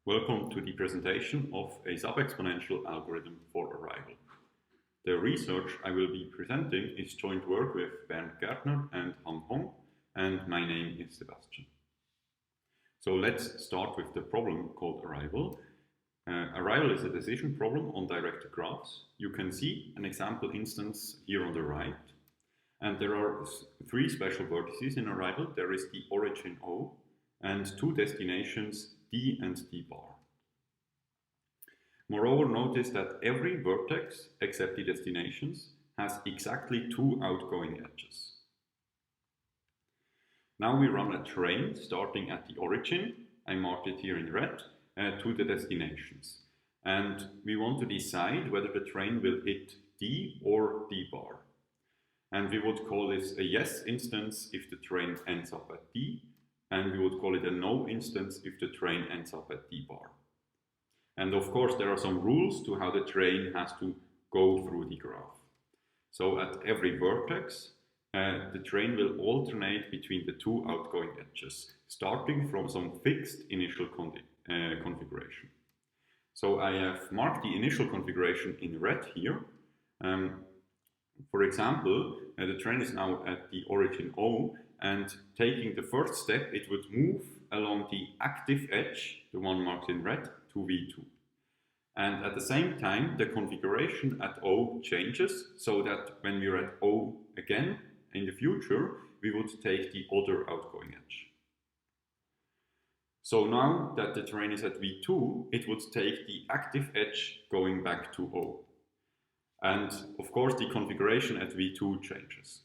Welcome to the presentation of a subexponential algorithm for arrival. The research I will be presenting is joint work with Bernd Gärtner and Hoang, and my name is Sebastian. So let's start with the problem called arrival. Arrival is a decision problem on directed graphs. You can see an example instance here on the right. And there are three special vertices in arrival. There is the origin O and two destinations D and D bar. Moreover, notice that every vertex, except the destinations, has exactly two outgoing edges. Now we run a train starting at the origin, I marked it here in red, to the destinations. And we want to decide whether the train will hit D or D bar. And we would call this a yes instance if the train ends up at D, and we would call it a no instance if the train ends up at D bar. And of course there are some rules to how the train has to go through the graph. So at every vertex, the train will alternate between the two outgoing edges, starting from some fixed initial configuration. So I have marked the initial configuration in red here. For example, the train is now at the origin O, and taking the first step, it would move along the active edge, the one marked in red, to V2. And at the same time, the configuration at O changes, so that when we're at O again in the future, we would take the other outgoing edge. So now that the train is at V2, it would take the active edge going back to O. And of course, the configuration at V2 changes.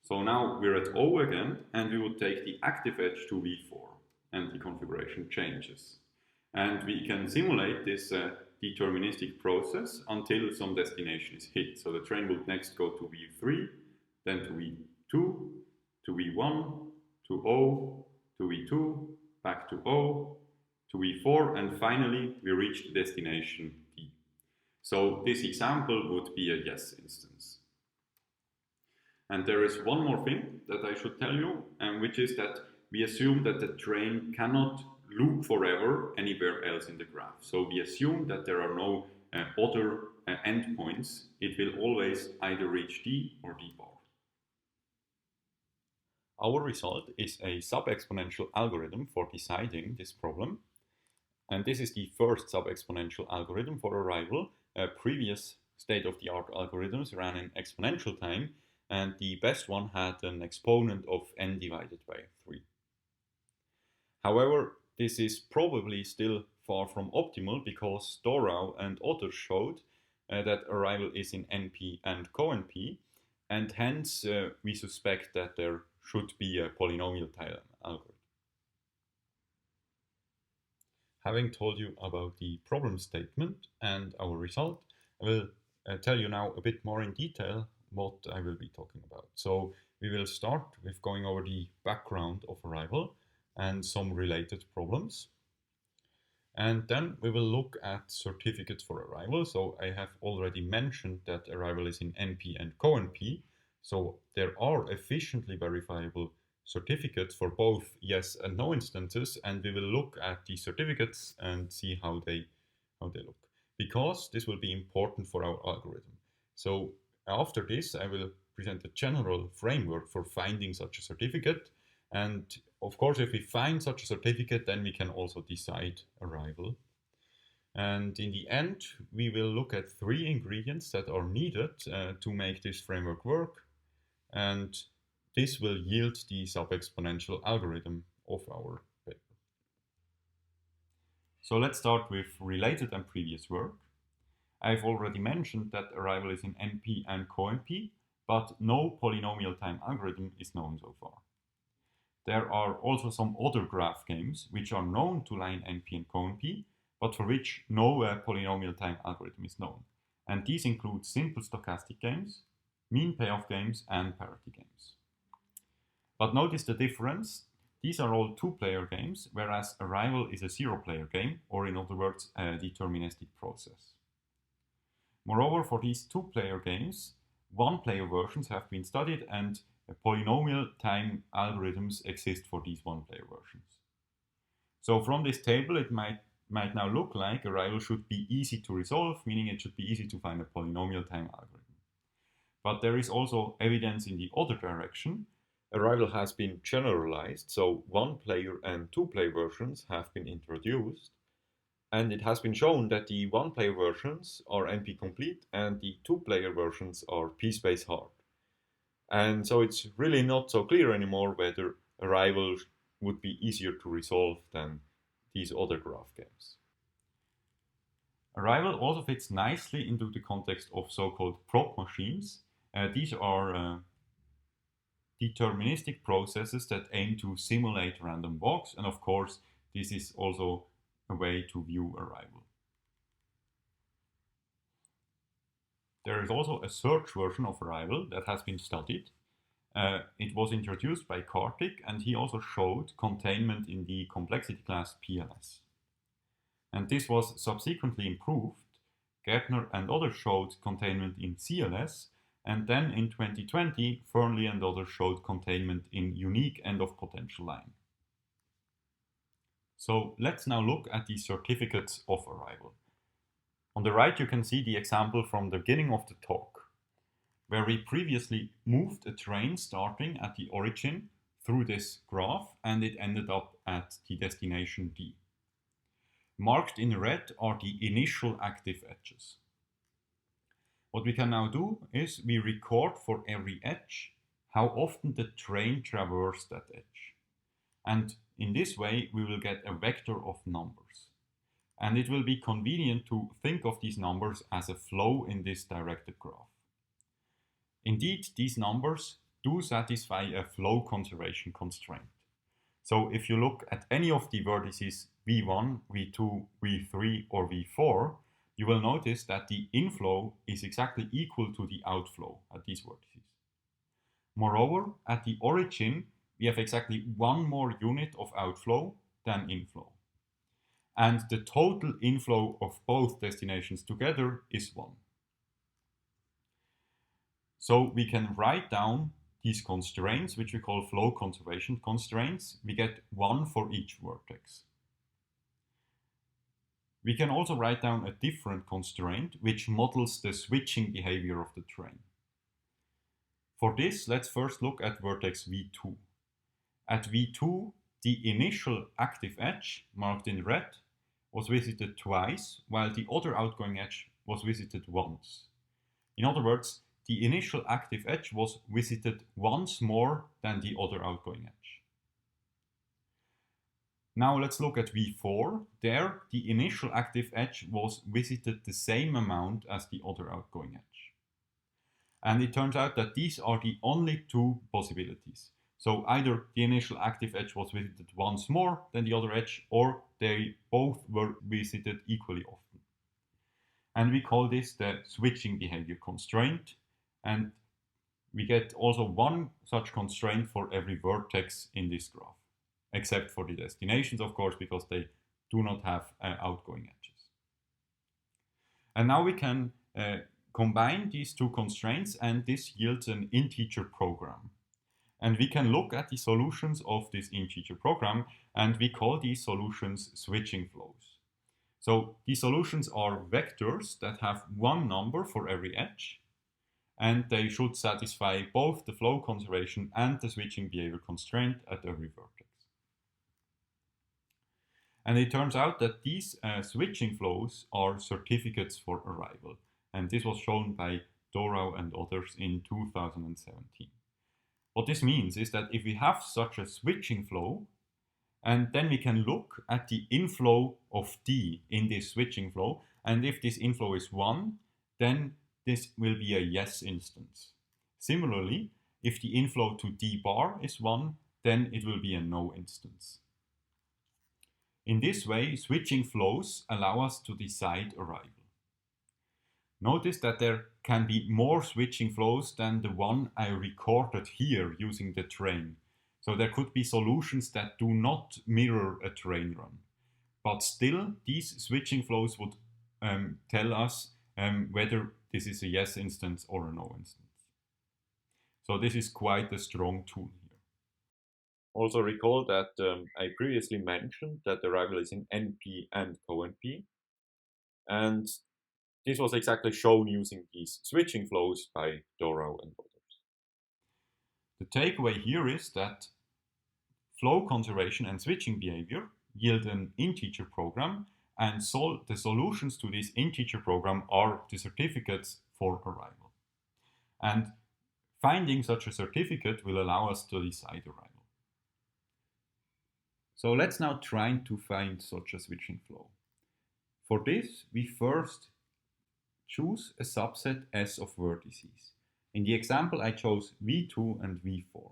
So now we're at O again, and we would take the active edge to V4, and the configuration changes. And we can simulate this deterministic process until some destination is hit. So the train will next go to V3, then to V2, to V1, to O, to V2, back to O, to V4, and finally we reach the destination D. So this example would be a yes instance. And there is one more thing that I should tell you, which is that we assume that the train cannot loop forever anywhere else in the graph. So we assume that there are no other endpoints. It will always either reach D or D bar. Our result is a subexponential algorithm for deciding this problem. And this is the first subexponential algorithm for arrival. Previous state-of-the-art algorithms ran in exponential time, and the best one had an exponent of n divided by 3. However, this is probably still far from optimal because Dorau and others showed that arrival is in NP and co-NP, and hence we suspect that there should be a polynomial time algorithm. Having told you about the problem statement and our result, I will tell you now a bit more in detail what I will be talking about. So we will start with going over the background of arrival and some related problems. And then we will look at certificates for arrival. So I have already mentioned that arrival is in NP and co-NP. So there are efficiently verifiable certificates for both yes and no instances, and we will look at the certificates and see how they look, because this will be important for our algorithm. So after this, I will present a general framework for finding such a certificate. And of course, if we find such a certificate, then we can also decide arrival. And in the end, we will look at three ingredients that are needed to make this framework work. And this will yield the subexponential algorithm of our paper. So let's start with related and previous work. I've already mentioned that arrival is in NP and co-NP, but no polynomial time algorithm is known so far. There are also some other graph games which are known to lie in NP and co-NP, but for which no polynomial time algorithm is known. And these include simple stochastic games, mean payoff games, and parity games. But notice the difference. These are all two-player games, whereas arrival is a zero-player game, or in other words, a deterministic process. Moreover, for these two-player games, one-player versions have been studied, and polynomial time algorithms exist for these one-player versions. So from this table, it might now look like arrival should be easy to resolve, meaning it should be easy to find a polynomial time algorithm. But there is also evidence in the other direction. Arrival has been generalized, so one-player and two-player versions have been introduced, and it has been shown that the one-player versions are NP-complete and the two-player versions are p-space hard. And so it's really not so clear anymore whether Arrival would be easier to resolve than these other graph games. Arrival also fits nicely into the context of so-called prop machines. These are deterministic processes that aim to simulate random walks, and of course this is also a way to view Arrival. There is also a search version of Arrival that has been studied. It was introduced by Kartik, and he also showed containment in the complexity class PLS. And this was subsequently improved. Gärtner and others showed containment in CLS, and then in 2020, Fernley and others showed containment in unique end of potential line. So let's now look at the certificates of Arrival. On the right, you can see the example from the beginning of the talk, where we previously moved a train starting at the origin through this graph, and it ended up at the destination D. Marked in red are the initial active edges. What we can now do is we record for every edge how often the train traversed that edge. And in this way, we will get a vector of numbers. And it will be convenient to think of these numbers as a flow in this directed graph. Indeed, these numbers do satisfy a flow conservation constraint. So if you look at any of the vertices v1, v2, v3, or v4, you will notice that the inflow is exactly equal to the outflow at these vertices. Moreover, at the origin, we have exactly one more unit of outflow than inflow. And the total inflow of both destinations together is 1. So we can write down these constraints, which we call flow conservation constraints. We get 1 for each vertex. We can also write down a different constraint which models the switching behavior of the train. For this, let's first look at vertex v2. At v2, the initial active edge, marked in red, was visited twice, while the other outgoing edge was visited once. In other words, the initial active edge was visited once more than the other outgoing edge. Now let's look at v4. There, the initial active edge was visited the same amount as the other outgoing edge. And it turns out that these are the only two possibilities. So either the initial active edge was visited once more than the other edge, or they both were visited equally often. And we call this the switching behavior constraint. And we get also one such constraint for every vertex in this graph, except for the destinations, of course, because they do not have outgoing edges. And now we can combine these two constraints, and this yields an integer program. And we can look at the solutions of this integer program, and we call these solutions switching flows. So these solutions are vectors that have one number for every edge, and they should satisfy both the flow conservation and the switching behavior constraint at every vertex. And it turns out that these switching flows are certificates for Arrival, and this was shown by Dorau and others in 2017. What this means is that if we have such a switching flow, and then we can look at the inflow of D in this switching flow, and if this inflow is 1, then this will be a yes instance. Similarly, if the inflow to D bar is 1, then it will be a no instance. In this way, switching flows allow us to decide Arrival. Notice that there can be more switching flows than the one I recorded here using the train. So there could be solutions that do not mirror a train run. But still, these switching flows would tell us whether this is a yes instance or a no instance. So this is quite a strong tool here. Also recall that I previously mentioned that the arrival is in NP and co-NP, and this was exactly shown using these switching flows by Dorow and others. The takeaway here is that flow conservation and switching behavior yield an integer program, and the solutions to this integer program are the certificates for arrival. And finding such a certificate will allow us to decide arrival. So let's now try to find such a switching flow. For this, we first choose a subset S of vertices. In the example, I chose V2 and V4.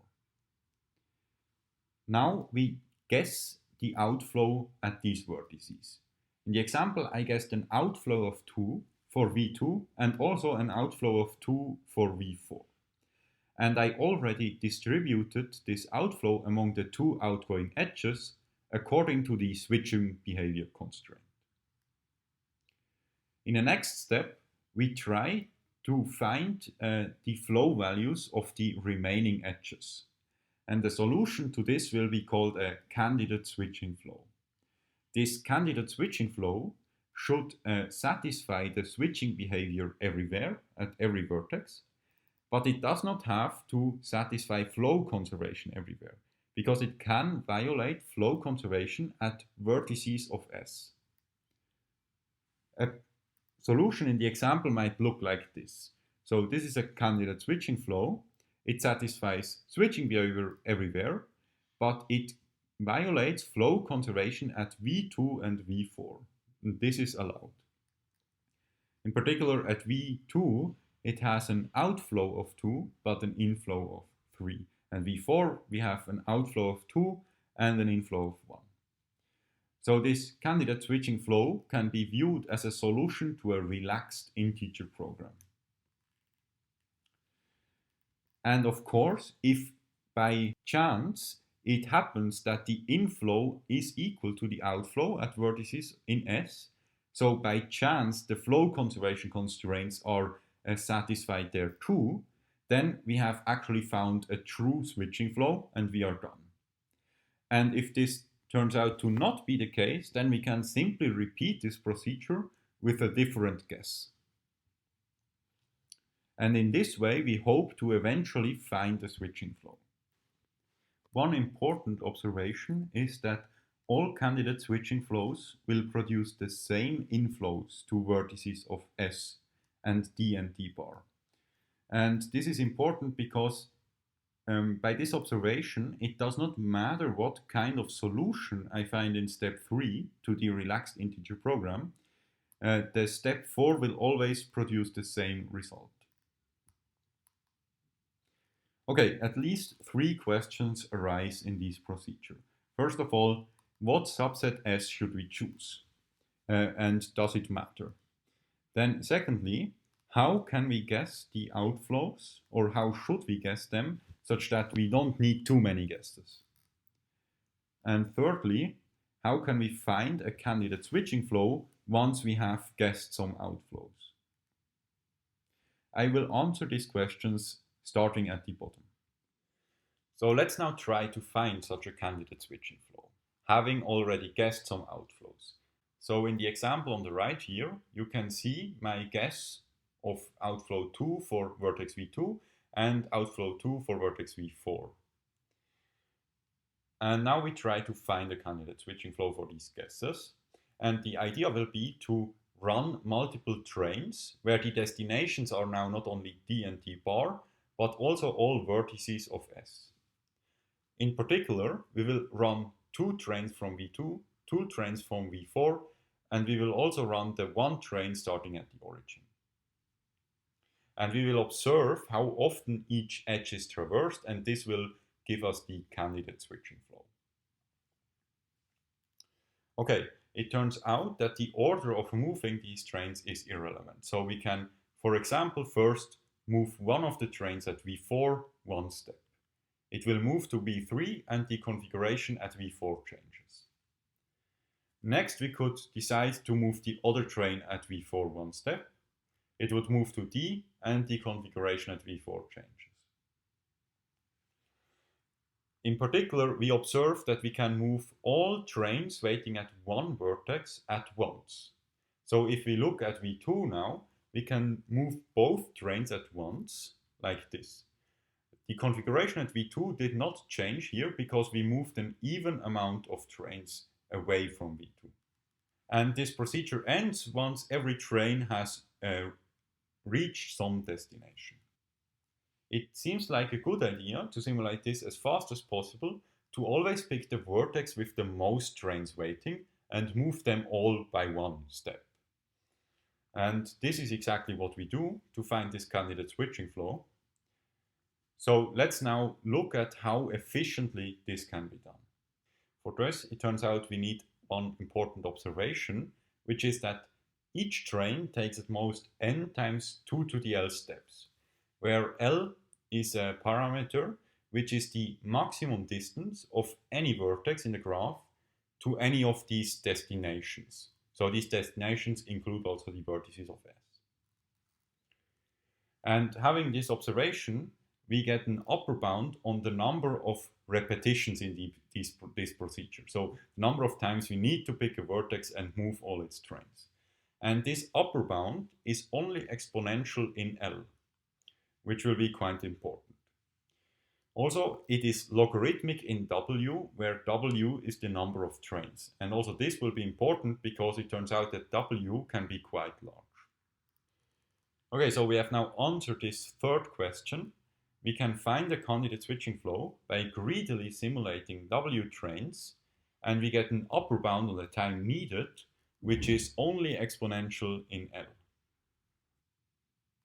Now we guess the outflow at these vertices. In the example, I guessed an outflow of 2 for V2 and also an outflow of 2 for V4. And I already distributed this outflow among the two outgoing edges according to the switching behavior constraint. In the next step, we try to find the flow values of the remaining edges. And the solution to this will be called a candidate switching flow. This candidate switching flow should satisfy the switching behavior everywhere at every vertex, but it does not have to satisfy flow conservation everywhere, because it can violate flow conservation at vertices of S. A solution in the example might look like this. So this is a candidate switching flow. It satisfies switching behavior everywhere, but it violates flow conservation at V2 and V4. And this is allowed. In particular, at V2, it has an outflow of 2, but an inflow of 3. And V4, we have an outflow of 2 and an inflow of 1. So this candidate switching flow can be viewed as a solution to a relaxed integer program. And of course, if by chance it happens that the inflow is equal to the outflow at vertices in S, so by chance the flow conservation constraints are satisfied there too, then we have actually found a true switching flow and we are done. And if this turns out to not be the case, then we can simply repeat this procedure with a different guess. And in this way, we hope to eventually find the switching flow. One important observation is that all candidate switching flows will produce the same inflows to vertices of S and D bar. And this is important because by this observation, it does not matter what kind of solution I find in step 3 to the relaxed integer program, the step 4 will always produce the same result. Okay, at least 3 questions arise in this procedure. First of all, what subset S should we choose? And does it matter? Then secondly, how can we guess the outflows, or how should we guess them, such that we don't need too many guesses? And thirdly, how can we find a candidate switching flow once we have guessed some outflows? I will answer these questions starting at the bottom. So let's now try to find such a candidate switching flow, having already guessed some outflows. So in the example on the right here, you can see my guess of outflow 2 for vertex V2 and outflow 2 for vertex V4. And now we try to find a candidate switching flow for these guesses. And the idea will be to run multiple trains where the destinations are now not only D and D bar, but also all vertices of S. In particular, we will run 2 trains from V2, 2 trains from V4, and we will also run the 1 train starting at the origin. And we will observe how often each edge is traversed, and this will give us the candidate switching flow. Okay, it turns out that the order of moving these trains is irrelevant. So we can, for example, first move one of the trains at V4 one step. It will move to V3 and the configuration at V4 changes. Next, we could decide to move the other train at V4 one step. It would move to D and the configuration at V4 changes. In particular, we observe that we can move all trains waiting at one vertex at once. So if we look at V2 now, we can move both trains at once, like this. The configuration at V2 did not change here because we moved an even amount of trains away from V2. And this procedure ends once every train has reached some destination. It seems like a good idea to simulate this as fast as possible, to always pick the vertex with the most trains waiting and move them all by one step. And this is exactly what we do to find this candidate switching flow. So let's now look at how efficiently this can be done. For this, it turns out we need one important observation, which is that each train takes at most n times 2 to the L steps, where L is a parameter which is the maximum distance of any vertex in the graph to any of these destinations. So these destinations include also the vertices of S. And having this observation, we get an upper bound on the number of repetitions in this procedure. So the number of times we need to pick a vertex and move all its trains. And this upper bound is only exponential in L, which will be quite important. Also, it is logarithmic in W, where W is the number of trains. And also this will be important because it turns out that W can be quite large. Okay, so we have now answered this third question. We can find the candidate switching flow by greedily simulating W trains, and we get an upper bound on the time needed, which is only exponential in L.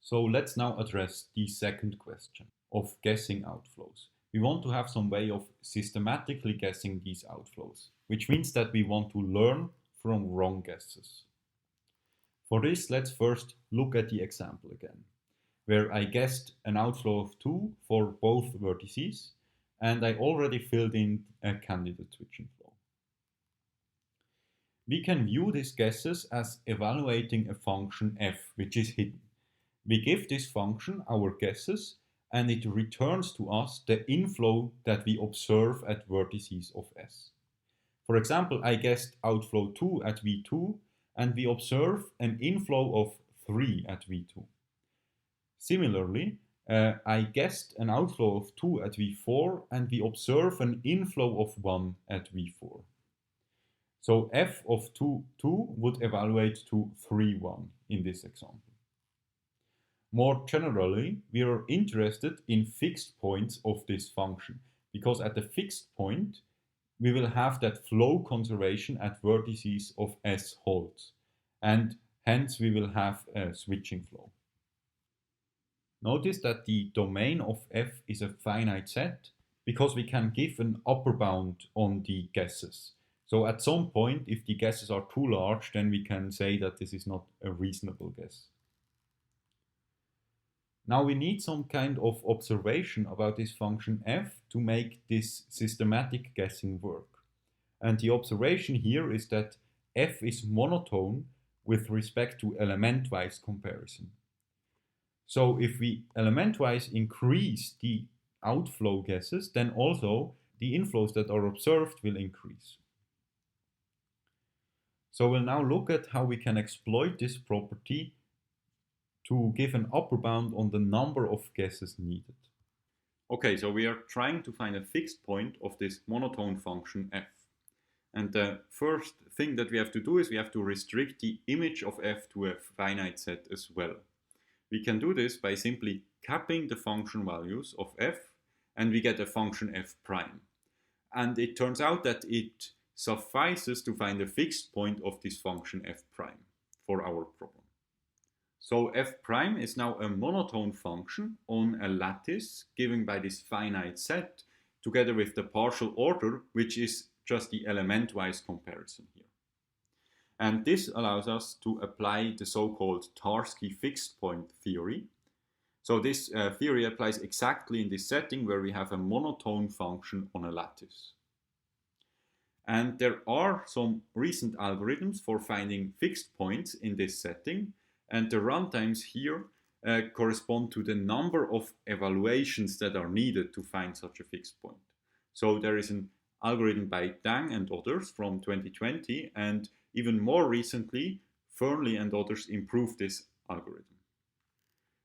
So let's now address the second question of guessing outflows. We want to have some way of systematically guessing these outflows, which means that we want to learn from wrong guesses. For this, let's first look at the example again, where I guessed an outflow of 2 for both vertices, and I already filled in a candidate switching flow. We can view these guesses as evaluating a function f, which is hidden. We give this function our guesses, and it returns to us the inflow that we observe at vertices of S. For example, I guessed outflow 2 at V2, and we observe an inflow of 3 at V2. Similarly, I guessed an outflow of 2 at V4, and we observe an inflow of 1 at V4. So f of 2 would evaluate to 3, 1 in this example. More generally, we are interested in fixed points of this function, because at the fixed point, we will have that flow conservation at vertices of S holds, and hence we will have a switching flow. Notice that the domain of f is a finite set, because we can give an upper bound on the guesses. So at some point, if the guesses are too large, then we can say that this is not a reasonable guess. Now we need some kind of observation about this function f to make this systematic guessing work. And the observation here is that f is monotone with respect to element-wise comparison. So if we element-wise increase the outflow guesses, then also the inflows that are observed will increase. So we'll now look at how we can exploit this property to give an upper bound on the number of guesses needed. Okay, so we are trying to find a fixed point of this monotone function f. And the first thing that we have to do is we have to restrict the image of f to a finite set as well. We can do this by simply capping the function values of f, and we get a function f prime. And it turns out that it suffices to find a fixed point of this function f prime for our problem. So f prime is now a monotone function on a lattice given by this finite set together with the partial order, which is just the element-wise comparison here. And this allows us to apply the so-called Tarski fixed point theory. So this theory applies exactly in this setting where we have a monotone function on a lattice. And there are some recent algorithms for finding fixed points in this setting, and the runtimes here correspond to the number of evaluations that are needed to find such a fixed point. So there is an algorithm by Tang and others from 2020, and even more recently, Fernley and others improved this algorithm.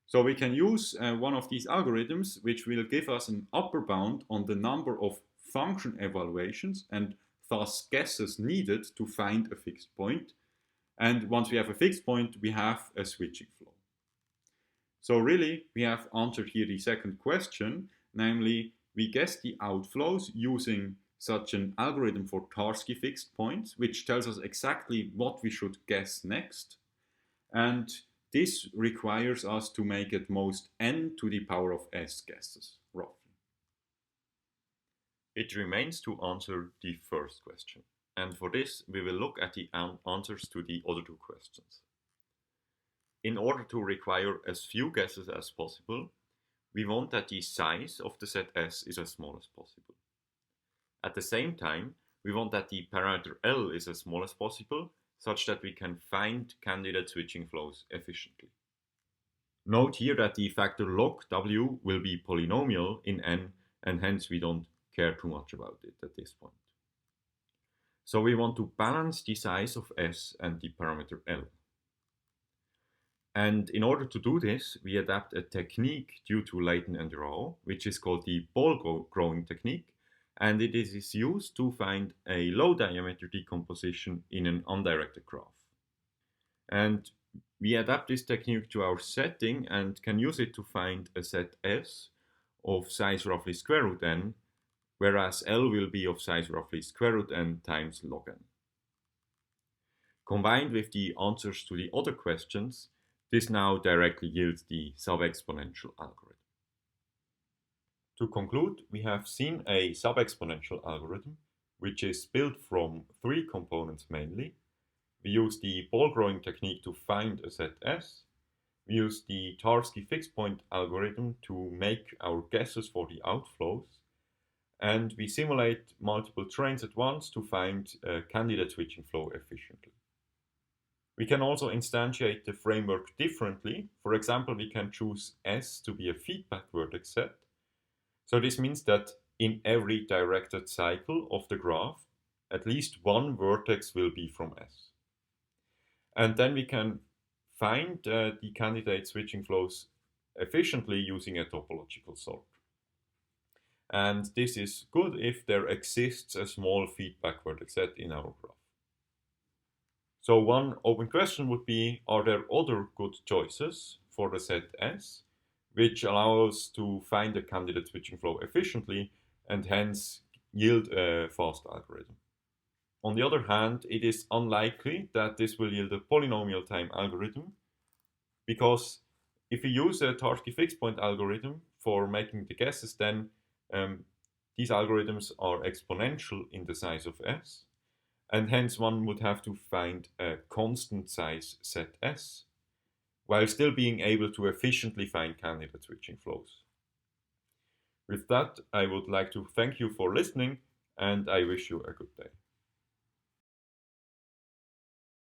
So we can use one of these algorithms, which will give us an upper bound on the number of function evaluations and thus guesses needed to find a fixed point. And once we have a fixed point, we have a switching flow. So really, we have answered here the second question, namely, we guess the outflows using such an algorithm for Tarski fixed points, which tells us exactly what we should guess next. And this requires us to make at most n to the power of s guesses, roughly. It remains to answer the first question. And for this, we will look at the answers to the other two questions. In order to require as few guesses as possible, we want that the size of the set S is as small as possible. At the same time, we want that the parameter L is as small as possible, such that we can find candidate switching flows efficiently. Note here that the factor log W will be polynomial in N, and hence we don't care too much about it at this point. So we want to balance the size of S and the parameter L. And in order to do this, we adapt a technique due to Leighton and Rao, which is called the ball growing technique, and it is used to find a low diameter decomposition in an undirected graph. And we adapt this technique to our setting and can use it to find a set S of size roughly square root n, whereas L will be of size roughly square root n times log n. Combined with the answers to the other questions, this now directly yields the subexponential algorithm. To conclude, we have seen a subexponential algorithm, which is built from three components mainly. We use the ball growing technique to find a set S. We use the Tarski fixed point algorithm to make our guesses for the outflows. And we simulate multiple trains at once to find a candidate switching flow efficiently. We can also instantiate the framework differently. For example, we can choose S to be a feedback vertex set. So this means that in every directed cycle of the graph, at least one vertex will be from S. And then we can find the candidate switching flows efficiently using a topological sort. And this is good if there exists a small feedback vertex set in our graph. So one open question would be, are there other good choices for the set S, which allow us to find a candidate switching flow efficiently and hence yield a fast algorithm? On the other hand, it is unlikely that this will yield a polynomial time algorithm, because if we use a Tarski fixed point algorithm for making the guesses, then these algorithms are exponential in the size of S, and hence one would have to find a constant size set S, while still being able to efficiently find candidate switching flows. With that, I would like to thank you for listening, and I wish you a good day.